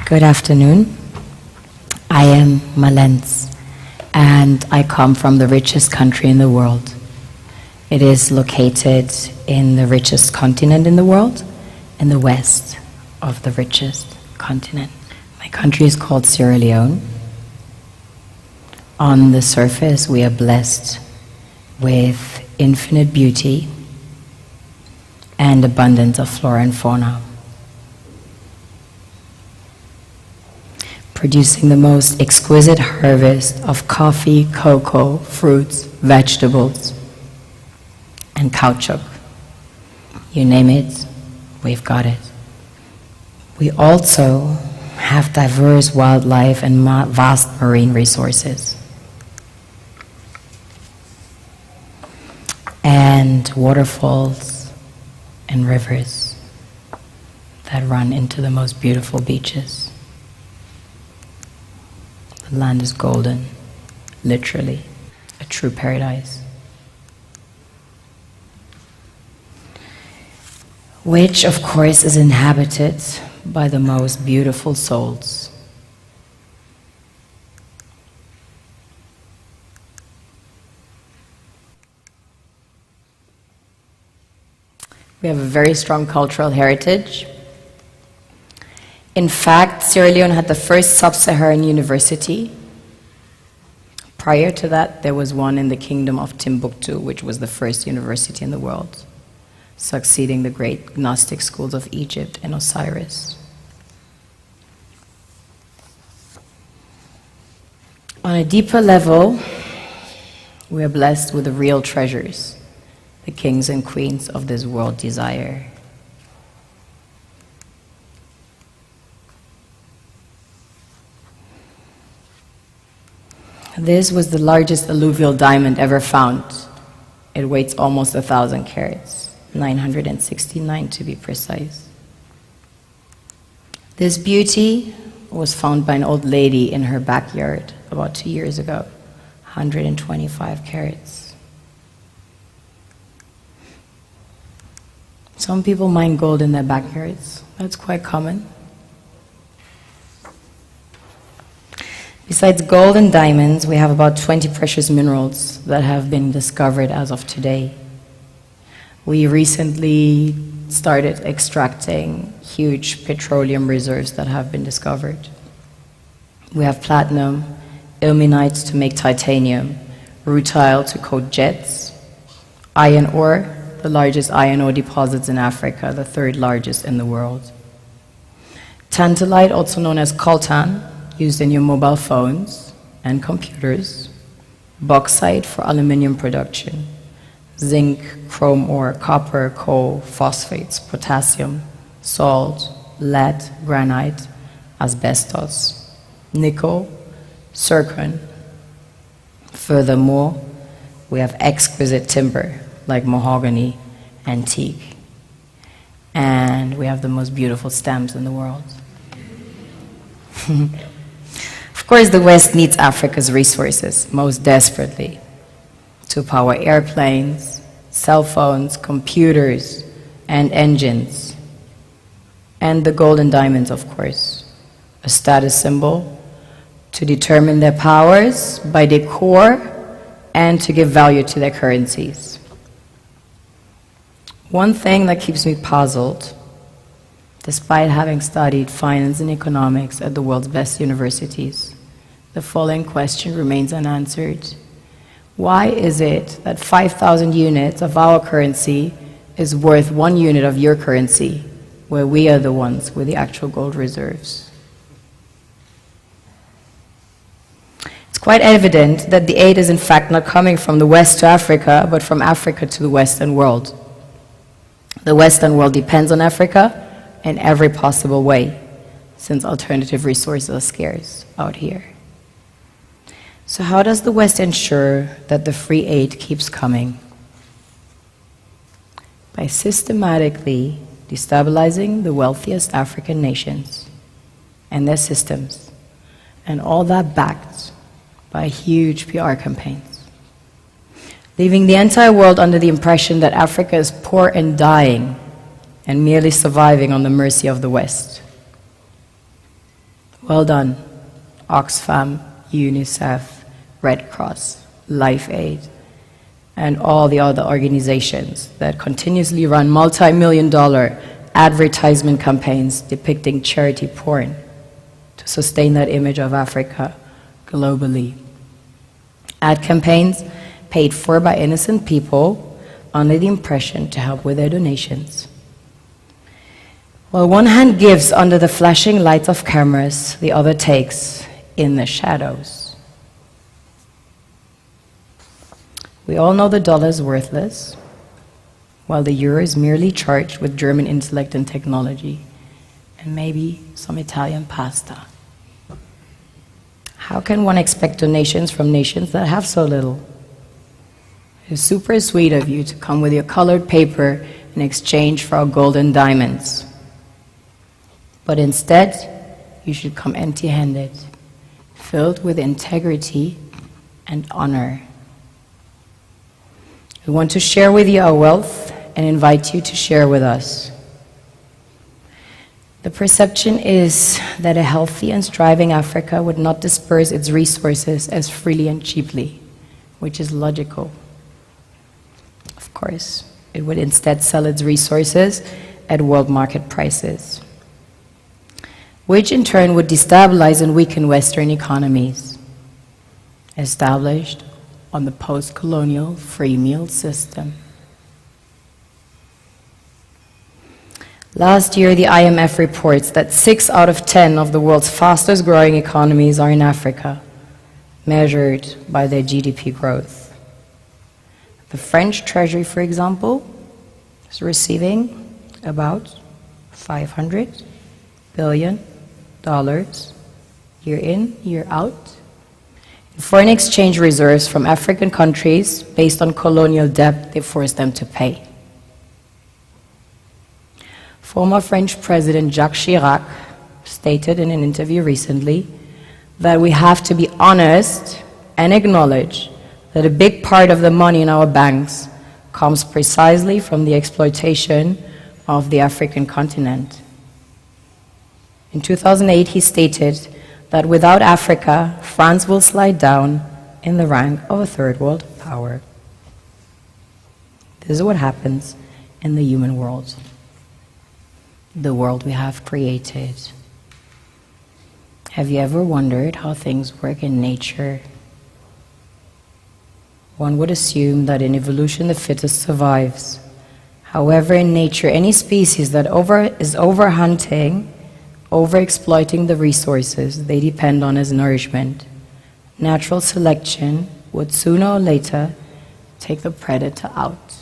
Good afternoon. I am Malens, and I come from the richest country in the world. It is located in the richest continent in the world, in the west of the richest continent. My country is called Sierra Leone. On the surface, we are blessed with infinite beauty and abundance of flora and fauna, producing the most exquisite harvest of coffee, cocoa, fruits, vegetables, and caoutchouc. You name it, we've got it. We also have diverse wildlife and vast marine resources, and waterfalls and rivers that run into the most beautiful beaches. The land is golden, literally, a true paradise, which of course is inhabited by the most beautiful souls. We have a very strong cultural heritage. In fact, Sierra Leone had the first sub-Saharan university. Prior to that, there was one in the kingdom of Timbuktu, which was the first university in the world, succeeding the great Gnostic schools of Egypt and Osiris. On a deeper level, we are blessed with the real treasures the kings and queens of this world desire. This was the largest alluvial diamond ever found. It weighs almost 1,000 carats, 969 to be precise. This beauty was found by an old lady in her backyard about 2 years ago, 125 carats. Some people mine gold in their backyards. That's quite common. Besides gold and diamonds, we have about 20 precious minerals that have been discovered as of today. We recently started extracting huge petroleum reserves that have been discovered. We have platinum, ilmenite to make titanium, rutile to coat jets, iron ore, the largest iron ore deposits in Africa, the third largest in the world. Tantalite, also known as coltan, used in your mobile phones and computers. Bauxite for aluminum production. Zinc, chrome ore, copper, coal, phosphates, potassium, salt, lead, granite, asbestos, nickel, zircon. Furthermore, we have exquisite timber like mahogany, antique, and we have the most beautiful stems in the world. Of course, the West needs Africa's resources most desperately to power airplanes, cell phones, computers, and engines, and the gold and diamonds, of course, a status symbol to determine their powers by their core and to give value to their currencies. One thing that keeps me puzzled, despite having studied finance and economics at the world's best universities, the following question remains unanswered. Why is it that 5,000 units of our currency is worth 1 unit of your currency, where we are the ones with the actual gold reserves? It's quite evident that the aid is in fact not coming from the West to Africa, but from Africa to the Western world. The Western world depends on Africa in every possible way, since alternative resources are scarce out here. So how does the West ensure that the free aid keeps coming? By systematically destabilizing the wealthiest African nations and their systems, and all that backed by huge PR campaigns, leaving the entire world under the impression that Africa is poor and dying and merely surviving on the mercy of the West. Well done, Oxfam, UNICEF, Red Cross, Life Aid, and all the other organizations that continuously run multi-million-dollar advertisement campaigns depicting charity porn to sustain that image of Africa globally. Ad campaigns paid for by innocent people under the impression to help with their donations. While one hand gives under the flashing lights of cameras, the other takes in the shadows. We all know the dollar is worthless, while the euro is merely charged with German intellect and technology, and maybe some Italian pasta. How can one expect donations from nations that have so little? It's super sweet of you to come with your colored paper in exchange for our gold and diamonds. But instead, you should come empty-handed, filled with integrity and honor. We want to share with you our wealth and invite you to share with us. The perception is that a healthy and striving Africa would not disperse its resources as freely and cheaply, which is logical. Of course, it would instead sell its resources at world market prices, which in turn would destabilize and weaken Western economies, established on the post-colonial free meal system. Last year, the IMF reports that 6 out of 10 of the world's fastest growing economies are in Africa, measured by their GDP growth. The French Treasury, for example, is receiving about $500 billion year in, year out, in foreign exchange reserves from African countries based on colonial debt they forced them to pay. Former French President Jacques Chirac stated in an interview recently that we have to be honest and acknowledge that a big part of the money in our banks comes precisely from the exploitation of the African continent. In 2008, he stated that without Africa, France will slide down in the rank of a third world power. This is what happens in the human world, the world we have created. Have you ever wondered how things work in nature? One would assume that in evolution the fittest survives. However, in nature, any species that is overhunting, overexploiting the resources they depend on as nourishment, natural selection would sooner or later take the predator out.